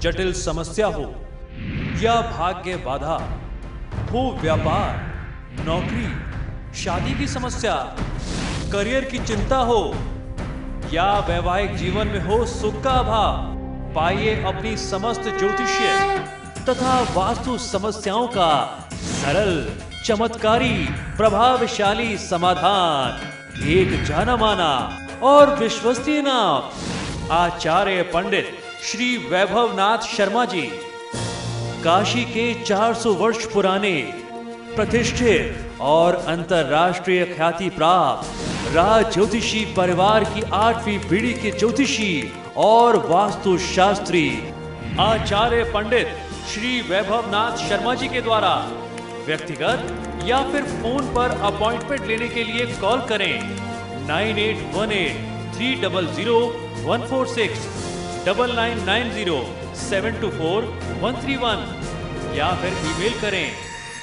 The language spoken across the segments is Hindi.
जटिल समस्या हो या भाग्य बाधा हो, व्यापार, नौकरी, शादी की समस्या, करियर की चिंता हो या वैवाहिक जीवन में हो सुख का अभाव, पाइए अपनी समस्त ज्योतिषीय तथा वास्तु समस्याओं का सरल, चमत्कारी, प्रभावशाली समाधान। एक जाना माना और विश्वसनीय नाम, आचार्य पंडित श्री वैभवनाथ शर्मा जी, काशी के 400 वर्ष पुराने प्रतिष्ठित और अंतरराष्ट्रीय ख्याति प्राप्त राज ज्योतिषी परिवार की 8वीं पीढ़ी के ज्योतिषी और वास्तु शास्त्री आचार्य पंडित श्री वैभवनाथ शर्मा जी के द्वारा व्यक्तिगत या फिर फोन पर अपॉइंटमेंट लेने के लिए कॉल करें 9818300146, 9990724131 या फिर ईमेल करें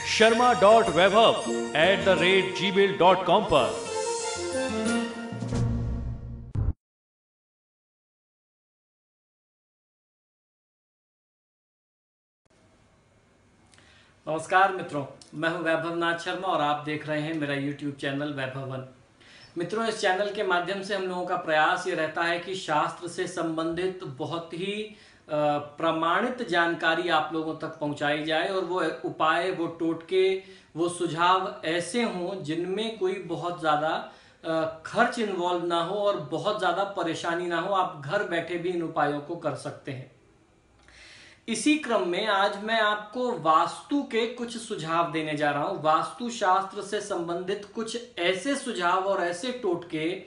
sharma.vaibhav@gmail.com पर। नमस्कार मित्रों, मैं हूं वैभवनाथ शर्मा और आप देख रहे हैं मेरा YouTube चैनल वैभवन। मित्रों, इस चैनल के माध्यम से हम लोगों का प्रयास ये रहता है कि शास्त्र से संबंधित बहुत ही प्रमाणित जानकारी आप लोगों तक पहुंचाई जाए और वो उपाय, वो टोटके, वो सुझाव ऐसे हों जिनमें कोई बहुत ज़्यादा खर्च इन्वॉल्व ना हो और बहुत ज़्यादा परेशानी ना हो। आप घर बैठे भी इन उपायों को कर सकते हैं। इसी क्रम में आज मैं आपको वास्तु के कुछ सुझाव देने जा रहा हूं। वास्तु शास्त्र से संबंधित कुछ ऐसे सुझाव और ऐसे टोटके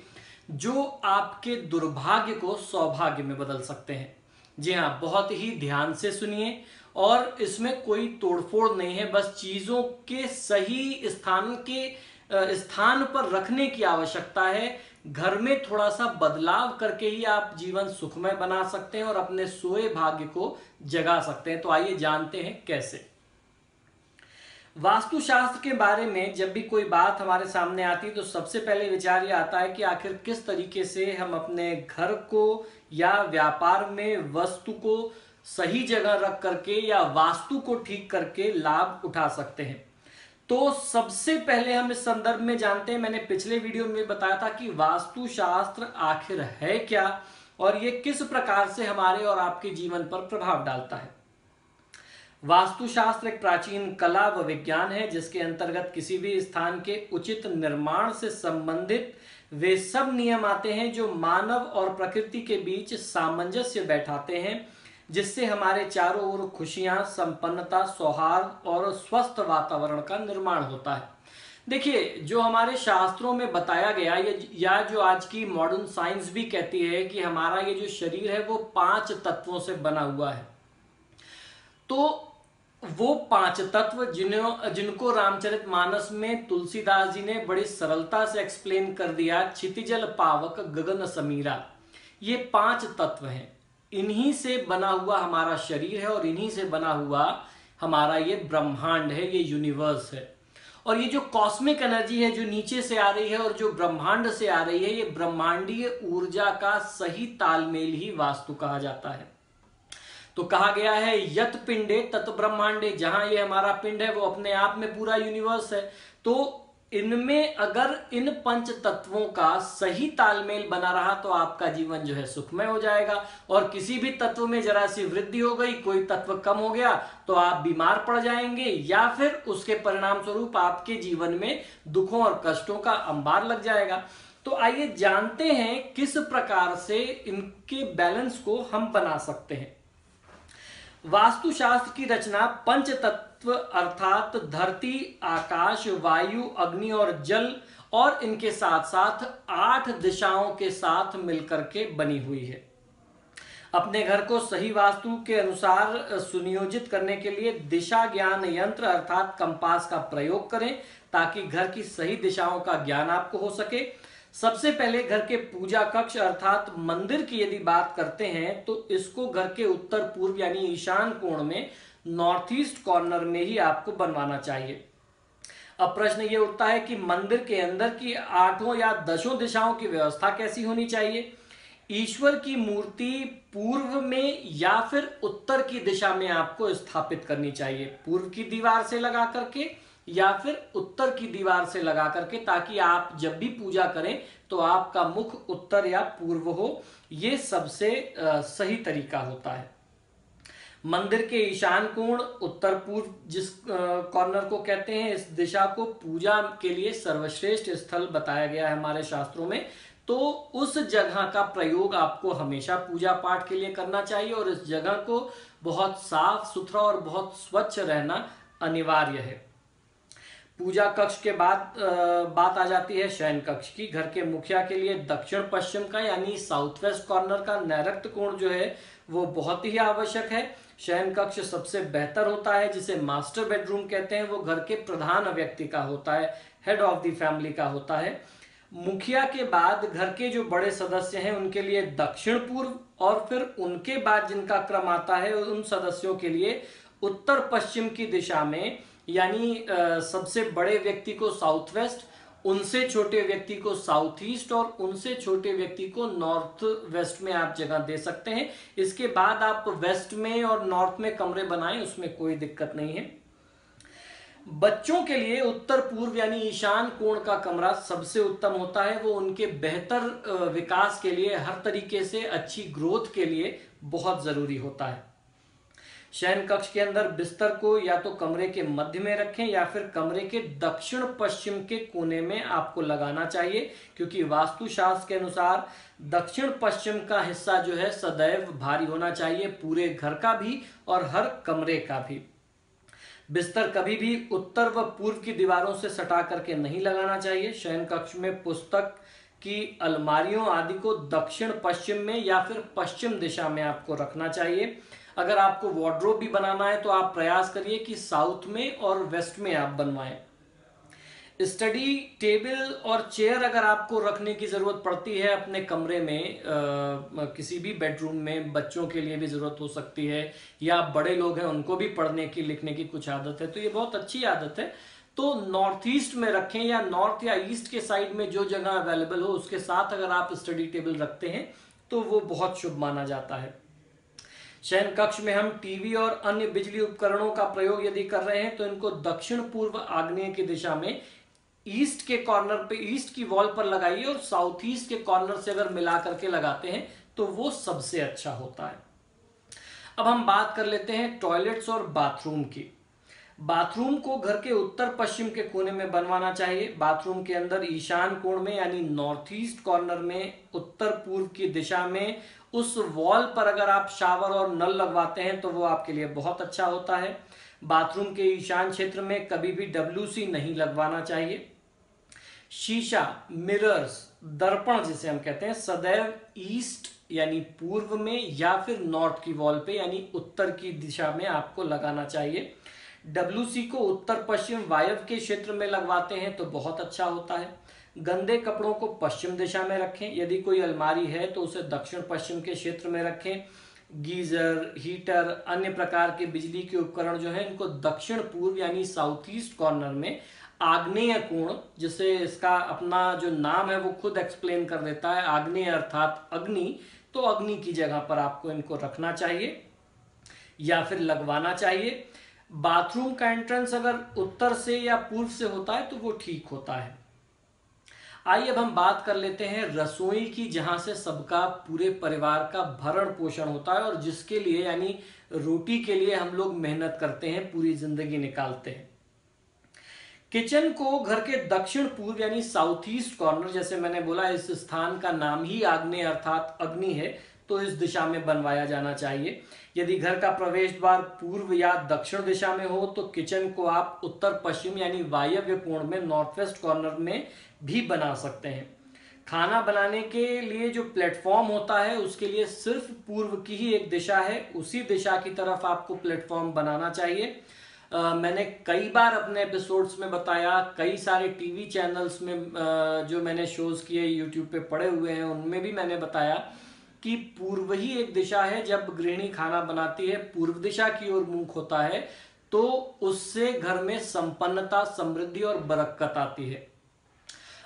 जो आपके दुर्भाग्य को सौभाग्य में बदल सकते हैं। जी हाँ, बहुत ही ध्यान से सुनिए और इसमें कोई तोड़फोड़ नहीं है, बस चीजों के सही स्थान पर रखने की आवश्यकता है। घर में थोड़ा सा बदलाव करके ही आप जीवन सुखमय बना सकते हैं और अपने सोए भाग्य को जगा सकते हैं। तो आइए जानते हैं कैसे। वास्तुशास्त्र के बारे में जब भी कोई बात हमारे सामने आती है तो सबसे पहले विचार ये आता है कि आखिर किस तरीके से हम अपने घर को या व्यापार में वस्तु को सही जगह रख करके या वास्तु को ठीक करके लाभ उठा सकते हैं। तो सबसे पहले हम इस संदर्भ में जानते हैं, मैंने पिछले वीडियो में बताया था कि वास्तुशास्त्र आखिर है क्या और ये किस प्रकार से हमारे और आपके जीवन पर प्रभाव डालता है। वास्तुशास्त्र एक प्राचीन कला व विज्ञान है जिसके अंतर्गत किसी भी स्थान के उचित निर्माण से संबंधित वे सब नियम आते हैं जो मानव और प्रकृति के बीच सामंजस्य बैठाते हैं, जिससे हमारे चारों ओर खुशियां, संपन्नता, सौहार्द और स्वस्थ वातावरण का निर्माण होता है। देखिए, जो हमारे शास्त्रों में बताया गया या जो आज की मॉडर्न साइंस भी कहती है कि हमारा ये जो शरीर है वो 5 तत्वों से बना हुआ है। तो वो 5 तत्व जिनको रामचरितमानस में तुलसीदास जी ने बड़ी सरलता से एक्सप्लेन कर दिया, क्षितिजल पावक गगन समीरा, ये 5 तत्व हैं। इन्हीं से बना हुआ हमारा शरीर है और इन्हीं से बना हुआ हमारा ये ब्रह्मांड है, ये यूनिवर्स है। और ये जो कॉस्मिक एनर्जी है जो नीचे से आ रही है और जो ब्रह्मांड से आ रही है, ये ब्रह्मांडीय ऊर्जा का सही तालमेल ही वास्तु कहा जाता है। तो कहा गया है यत पिंडे तत् ब्रह्मांडे, जहां ये हमारा पिंड है वो अपने आप में पूरा यूनिवर्स है। तो इनमें अगर इन 5 तत्वों का सही तालमेल बना रहा तो आपका जीवन जो है सुखमय हो जाएगा। और किसी भी तत्व में जरा सी वृद्धि हो गई, कोई तत्व कम हो गया तो आप बीमार पड़ जाएंगे या फिर उसके परिणाम स्वरूप आपके जीवन में दुखों और कष्टों का अंबार लग जाएगा। तो आइए जानते हैं किस प्रकार से इनके बैलेंस को हम बना सकते हैं। वास्तुशास्त्र की रचना 5 तत्व अर्थात धरती, आकाश, वायु, अग्नि और जल और इनके साथ साथ 8 दिशाओं के साथ मिलकर के बनी हुई है। अपने घर को सही वास्तु के अनुसार सुनियोजित करने के लिए दिशा ज्ञान यंत्र अर्थात कंपास का प्रयोग करें ताकि घर की सही दिशाओं का ज्ञान आपको हो सके। सबसे पहले घर के पूजा कक्ष अर्थात मंदिर की यदि बात करते हैं तो इसको घर के उत्तर पूर्व यानी ईशान कोण में नॉर्थ ईस्ट कॉर्नर में ही आपको बनवाना चाहिए। अब प्रश्न ये उठता है कि मंदिर के अंदर की 8 या 10 दिशाओं की व्यवस्था कैसी होनी चाहिए। ईश्वर की मूर्ति पूर्व में या फिर उत्तर की दिशा में आपको स्थापित करनी चाहिए, पूर्व की दीवार से लगा करके या फिर उत्तर की दीवार से लगा करके, ताकि आप जब भी पूजा करें तो आपका मुख उत्तर या पूर्व हो। ये सबसे सही तरीका होता है। मंदिर के ईशान कोण उत्तर पूर्व जिस कॉर्नर को कहते हैं, इस दिशा को पूजा के लिए सर्वश्रेष्ठ स्थल बताया गया है हमारे शास्त्रों में। तो उस जगह का प्रयोग आपको हमेशा पूजा पाठ के लिए करना चाहिए और इस जगह को बहुत साफ सुथरा और बहुत स्वच्छ रहना अनिवार्य है। पूजा कक्ष के बाद बात आ जाती है शयन कक्ष की। घर के मुखिया के लिए दक्षिण पश्चिम का यानी साउथ वेस्ट कॉर्नर का नैऋत्य कोण जो है वो बहुत ही आवश्यक है। शयन कक्ष सबसे बेहतर होता है, जिसे मास्टर बेडरूम कहते हैं। वो घर के प्रधान व्यक्ति का होता है, हेड ऑफ द फैमिली का होता है। मुखिया के बाद घर के जो बड़े सदस्य हैं उनके लिए दक्षिण पूर्व, और फिर उनके बाद जिनका क्रम आता है उन सदस्यों के लिए उत्तर पश्चिम की दिशा में, यानी सबसे बड़े व्यक्ति को साउथ वेस्ट, उनसे छोटे व्यक्ति को साउथ ईस्ट और उनसे छोटे व्यक्ति को नॉर्थ वेस्ट में आप जगह दे सकते हैं। इसके बाद आप वेस्ट में और नॉर्थ में कमरे बनाएं, उसमें कोई दिक्कत नहीं है। बच्चों के लिए उत्तर पूर्व यानी ईशान कोण का कमरा सबसे उत्तम होता है। वो उनके बेहतर विकास के लिए, हर तरीके से अच्छी ग्रोथ के लिए बहुत जरूरी होता है। शयन कक्ष के अंदर बिस्तर को या तो कमरे के मध्य में रखें या फिर कमरे के दक्षिण पश्चिम के कोने में आपको लगाना चाहिए, क्योंकि वास्तुशास्त्र के अनुसार दक्षिण पश्चिम का हिस्सा जो है सदैव भारी होना चाहिए, पूरे घर का भी और हर कमरे का भी। बिस्तर कभी भी उत्तर व पूर्व की दीवारों से सटा करके नहीं लगाना चाहिए। शयन कक्ष में पुस्तक की अलमारियों आदि को दक्षिण पश्चिम में या फिर पश्चिम दिशा में आपको रखना चाहिए। अगर आपको वार्डरोब भी बनाना है तो आप प्रयास करिए कि साउथ में और वेस्ट में आप बनवाएं। स्टडी टेबल और चेयर अगर आपको रखने की जरूरत पड़ती है अपने कमरे में, किसी भी बेडरूम में, बच्चों के लिए भी जरूरत हो सकती है, या बड़े लोग हैं उनको भी पढ़ने की लिखने की कुछ आदत है, तो ये बहुत अच्छी आदत है। तो नॉर्थ ईस्ट में रखें या नॉर्थ या ईस्ट के साइड में जो जगह अवेलेबल हो उसके साथ अगर आप स्टडी टेबल रखते हैं तो वो बहुत शुभ माना जाता है। शयन कक्ष में हम टीवी और अन्य बिजली उपकरणों का प्रयोग यदि कर रहे हैं तो इनको दक्षिण पूर्व आग्नेय की दिशा में ईस्ट के कॉर्नर पे, ईस्ट की वॉल पर लगाइए, और साउथ ईस्ट के कॉर्नर से अगर मिला करके लगाते हैं तो वो सबसे अच्छा होता है। अब हम बात कर लेते हैं टॉयलेट्स और बाथरूम की। बाथरूम को घर के उत्तर पश्चिम के कोने में बनवाना चाहिए। बाथरूम के अंदर ईशान कोण में यानी नॉर्थ ईस्ट कॉर्नर में उत्तर पूर्व की दिशा में उस वॉल पर अगर आप शावर और नल लगवाते हैं तो वो आपके लिए बहुत अच्छा होता है। बाथरूम के ईशान क्षेत्र में कभी भी WC नहीं लगवाना चाहिए। शीशा, मिरर्स, दर्पण जिसे हम कहते हैं, सदैव ईस्ट यानी पूर्व में या फिर नॉर्थ की वॉल पे यानी उत्तर की दिशा में आपको लगाना चाहिए। WC को उत्तर पश्चिम वायव्य के क्षेत्र में लगवाते हैं तो बहुत अच्छा होता है। गंदे कपड़ों को पश्चिम दिशा में रखें। यदि कोई अलमारी है तो उसे दक्षिण पश्चिम के क्षेत्र में रखें। गीजर, हीटर, अन्य प्रकार के बिजली के उपकरण जो हैं इनको दक्षिण पूर्व यानी साउथ ईस्ट कॉर्नर में आग्नेय कोण, जिसे इसका अपना जो नाम है वो खुद एक्सप्लेन कर देता है, आग्नेय अर्थात अग्नि, तो अग्नि की जगह पर आपको इनको रखना चाहिए या फिर लगवाना चाहिए। बाथरूम का एंट्रेंस अगर उत्तर से या पूर्व से होता है तो वो ठीक होता है। आइए अब हम बात कर लेते हैं रसोई की, जहां से सबका, पूरे परिवार का भरण पोषण होता है और जिसके लिए यानी रोटी के लिए हम लोग मेहनत करते हैं, पूरी जिंदगी निकालते हैं। किचन को घर के दक्षिण पूर्व यानी साउथ ईस्ट कॉर्नर, जैसे मैंने बोला इस स्थान का नाम ही आग्नेय अर्थात अग्नि है, तो इस दिशा में बनवाया जाना चाहिए। यदि घर का प्रवेश द्वार पूर्व या दक्षिण दिशा में हो तो किचन को आप उत्तर पश्चिम यानी वायव्य कोण में, नॉर्थ वेस्ट कॉर्नर में भी बना सकते हैं। खाना बनाने के लिए जो प्लेटफॉर्म होता है उसके लिए सिर्फ पूर्व की ही एक दिशा है, उसी दिशा की तरफ आपको प्लेटफॉर्म बनाना चाहिए। मैंने कई बार अपने एपिसोड्स में बताया, कई सारे टीवी चैनल्स में जो मैंने शोज किए यूट्यूब पे पड़े हुए हैं उनमें भी मैंने बताया कि पूर्व ही एक दिशा है। जब गृहिणी खाना बनाती है, पूर्व दिशा की ओर मुख होता है तो उससे घर में संपन्नता, समृद्धि और बरकत आती है।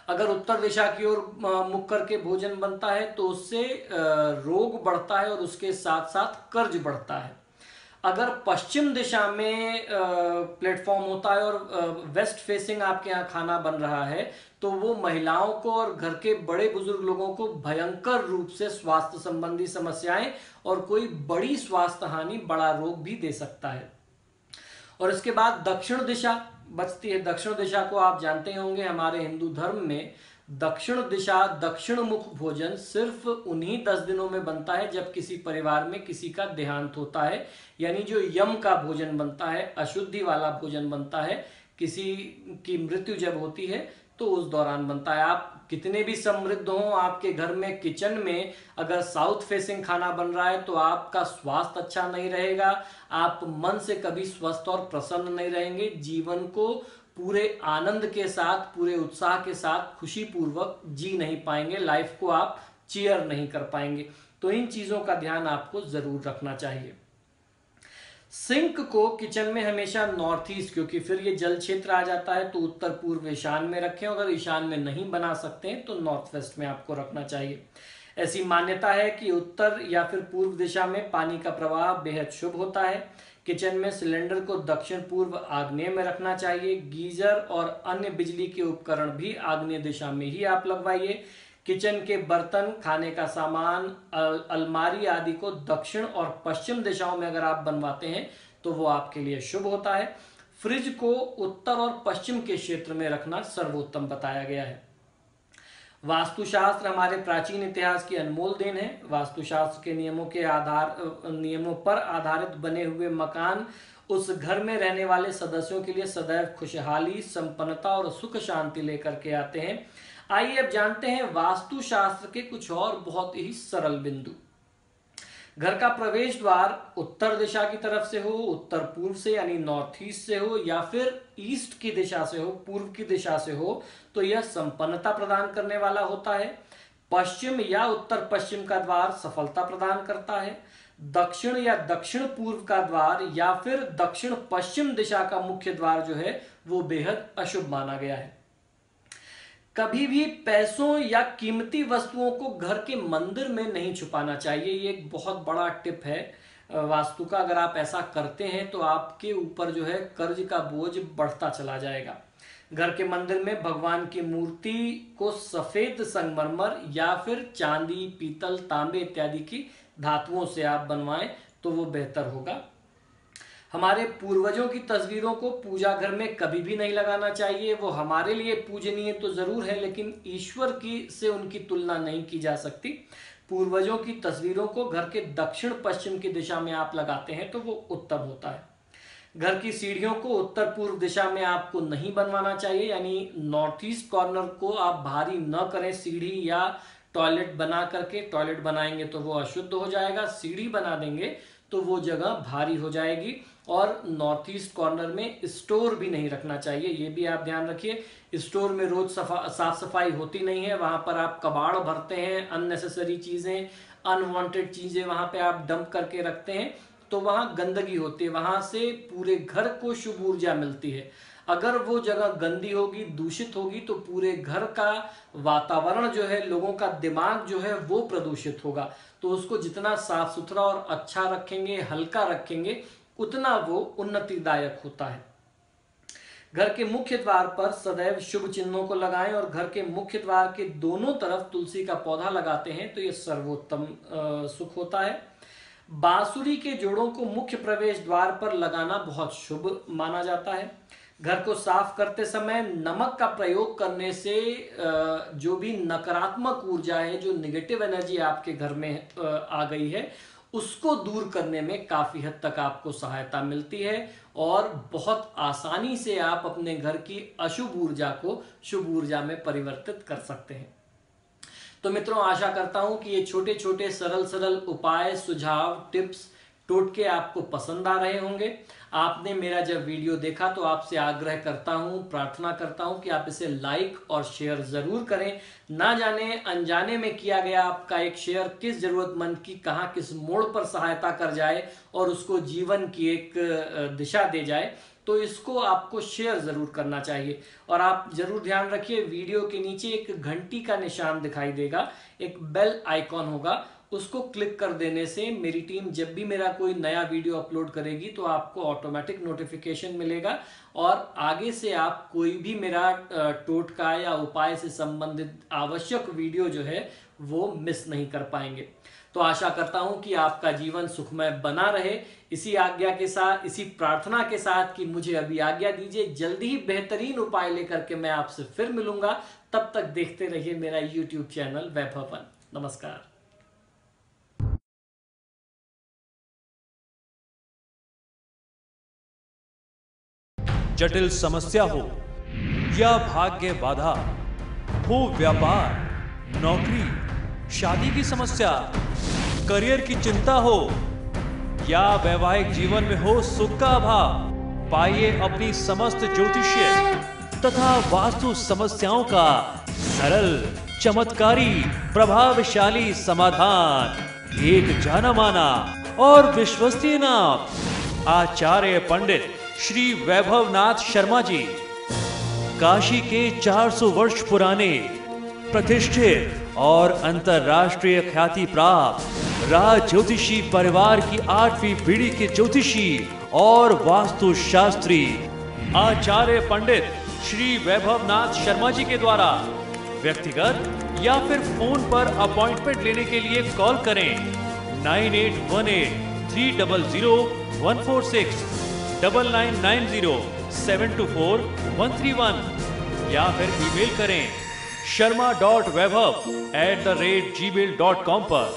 अगर उत्तर दिशा की ओर मुख करके भोजन बनता है तो उससे रोग बढ़ता है और उसके साथ साथ कर्ज बढ़ता है। अगर पश्चिम दिशा में प्लेटफॉर्म होता है और वेस्ट फेसिंग आपके यहाँ खाना बन रहा है तो वो महिलाओं को और घर के बड़े बुजुर्ग लोगों को भयंकर रूप से स्वास्थ्य संबंधी समस्याएं और कोई बड़ी स्वास्थ्य हानि, बड़ा रोग भी दे सकता है। और इसके बाद दक्षिण दिशा बचती है। दक्षिण दिशा को आप जानते होंगे, हमारे हिंदू धर्म में दक्षिण दिशा, दक्षिण मुख भोजन सिर्फ उन्हीं 10 दिनों में बनता है जब किसी परिवार में किसी का देहांत होता है, यानी जो यम का भोजन बनता है, अशुद्धि वाला भोजन बनता है, किसी की मृत्यु जब होती है तो उस दौरान बनता है। आप कितने भी समृद्ध हों, आपके घर में किचन में अगर साउथ फेसिंग खाना बन रहा है तो आपका स्वास्थ्य अच्छा नहीं रहेगा, आप मन से कभी स्वस्थ और प्रसन्न नहीं रहेंगे, जीवन को पूरे आनंद के साथ, पूरे उत्साह के साथ, खुशी पूर्वक जी नहीं पाएंगे, लाइफ को आप चीयर नहीं कर पाएंगे। तो इन चीजों का ध्यान आपको जरूर रखना चाहिए। सिंक को किचन में हमेशा नॉर्थ ईस्ट, क्योंकि फिर ये जल क्षेत्र आ जाता है, तो उत्तर पूर्व ईशान में रखें। अगर ईशान में नहीं बना सकते हैं तो नॉर्थ वेस्ट में आपको रखना चाहिए। ऐसी मान्यता है कि उत्तर या फिर पूर्व दिशा में पानी का प्रवाह बेहद शुभ होता है। किचन में सिलेंडर को दक्षिण पूर्व आग्नेय में रखना चाहिए। गीजर और अन्य बिजली के उपकरण भी आग्नेय दिशा में ही आप लगवाइए। किचन के बर्तन, खाने का सामान, अलमारी आदि को दक्षिण और पश्चिम दिशाओं में अगर आप बनवाते हैं तो वो आपके लिए शुभ होता है। फ्रिज को उत्तर और पश्चिम के क्षेत्र में रखना सर्वोत्तम बताया गया है। वास्तुशास्त्र हमारे प्राचीन इतिहास की अनमोल देन है। वास्तुशास्त्र के नियमों पर आधारित बने हुए मकान उस घर में रहने वाले सदस्यों के लिए सदैव खुशहाली, संपन्नता और सुख शांति लेकर के आते हैं। आइए अब जानते हैं वास्तुशास्त्र के कुछ और बहुत ही सरल बिंदु। घर का प्रवेश द्वार उत्तर दिशा की तरफ से हो, उत्तर पूर्व से यानी नॉर्थ ईस्ट से हो, या फिर ईस्ट की दिशा से हो, पूर्व की दिशा से हो, तो यह संपन्नता प्रदान करने वाला होता है। पश्चिम या उत्तर पश्चिम का द्वार सफलता प्रदान करता है। दक्षिण या दक्षिण पूर्व का द्वार या फिर दक्षिण पश्चिम दिशा का मुख्य द्वार जो है वो बेहद अशुभ माना गया है। कभी भी पैसों या कीमती वस्तुओं को घर के मंदिर में नहीं छुपाना चाहिए। ये एक बहुत बड़ा टिप है वास्तु का। अगर आप ऐसा करते हैं तो आपके ऊपर जो है कर्ज का बोझ बढ़ता चला जाएगा। घर के मंदिर में भगवान की मूर्ति को सफेद संगमरमर या फिर चांदी, पीतल, तांबे इत्यादि की धातुओं से आप बनवाएं तो वो बेहतर होगा। हमारे पूर्वजों की तस्वीरों को पूजा घर में कभी भी नहीं लगाना चाहिए। वो हमारे लिए पूजनीय तो जरूर है, लेकिन ईश्वर की से उनकी तुलना नहीं की जा सकती। पूर्वजों की तस्वीरों को घर के दक्षिण पश्चिम की दिशा में आप लगाते हैं तो वो उत्तम होता है। घर की सीढ़ियों को उत्तर पूर्व दिशा में आपको नहीं बनवाना चाहिए, यानी नॉर्थ ईस्ट कॉर्नर को आप भारी न करें। सीढ़ी या टॉयलेट बना करके, टॉयलेट बनाएंगे तो वो अशुद्ध हो जाएगा, सीढ़ी बना देंगे तो वो जगह भारी हो जाएगी। और नॉर्थ ईस्ट कॉर्नर में स्टोर भी नहीं रखना चाहिए, ये भी आप ध्यान रखिए। स्टोर में रोज साफ सफाई होती नहीं है, वहां पर आप कबाड़ भरते हैं, अननेसेसरी चीजें, अनवांटेड चीजें वहां पे आप डंप करके रखते हैं तो वहां गंदगी होती है, वहां से पूरे घर को शुभ ऊर्जा मिलती है। अगर वो जगह गंदी होगी, दूषित होगी तो पूरे घर का वातावरण जो है, लोगों का दिमाग जो है वो प्रदूषित होगा। तो उसको जितना साफ सुथरा और अच्छा रखेंगे, हल्का रखेंगे, उतना वो उन्नतिदायक होता है। घर के मुख्य द्वार पर सदैव शुभ चिन्हों को लगाएं और घर के मुख्य द्वार के दोनों तरफ तुलसी का पौधा लगाते हैं तो यह सर्वोत्तम सुख होता है। बांसुरी के जोड़ों को मुख्य प्रवेश द्वार पर लगाना बहुत शुभ माना जाता है। घर को साफ करते समय नमक का प्रयोग करने से जो भी नकारात्मक ऊर्जा है, जो नेगेटिव एनर्जी आपके घर में आ गई है, उसको दूर करने में काफी हद तक आपको सहायता मिलती है और बहुत आसानी से आप अपने घर की अशुभ ऊर्जा को शुभ ऊर्जा में परिवर्तित कर सकते हैं। तो मित्रों, आशा करता हूं कि ये छोटे छोटे सरल सरल उपाय, सुझाव, टिप्स, टोटके आपको पसंद आ रहे होंगे। आपने मेरा जब वीडियो देखा तो आपसे आग्रह करता हूं, प्रार्थना करता हूं कि आप इसे लाइक और शेयर जरूर करें। ना जाने अनजाने में किया गया आपका एक शेयर किस जरूरतमंद की कहां किस मोड़ पर सहायता कर जाए और उसको जीवन की एक दिशा दे जाए, तो इसको आपको शेयर जरूर करना चाहिए। और आप जरूर ध्यान रखिए, वीडियो के नीचे एक घंटी का निशान दिखाई देगा, एक बेल आइकॉन होगा, उसको क्लिक कर देने से मेरी टीम जब भी मेरा कोई नया वीडियो अपलोड करेगी तो आपको ऑटोमेटिक नोटिफिकेशन मिलेगा और आगे से आप कोई भी मेरा टोटका या उपाय से संबंधित आवश्यक वीडियो जो है वो मिस नहीं कर पाएंगे। तो आशा करता हूं कि आपका जीवन सुखमय बना रहे। इसी आज्ञा के साथ, इसी प्रार्थना के साथ कि मुझे अभी आज्ञा दीजिए, जल्दी ही बेहतरीन उपाय लेकर के मैं आपसे फिर मिलूंगा। तब तक देखते रहिए मेरा YouTube चैनल वैभवन। नमस्कार। जटिल समस्या हो या भाग्य बाधा हो, व्यापार, नौकरी, शादी की समस्या, करियर की चिंता हो या वैवाहिक जीवन में हो सुख का अभाव, पाइए अपनी समस्त ज्योतिषीय तथा वास्तु समस्याओं का सरल, चमत्कारी, प्रभावशाली समाधान। एक जाना माना और विश्वसनीय नाम, आचार्य पंडित श्री वैभवनाथ शर्मा जी, काशी के 400 वर्ष पुराने प्रतिष्ठित और अंतरराष्ट्रीय ख्याति प्राप्त राज ज्योतिषी परिवार की 8वीं पीढ़ी के ज्योतिषी और वास्तु शास्त्री आचार्य पंडित श्री वैभवनाथ शर्मा जी के द्वारा व्यक्तिगत या फिर फोन पर अपॉइंटमेंट लेने के लिए कॉल करें 9818 300 146 9990 724 131 या फिर ईमेल करें sharma.vaibhav@gmail.com पर।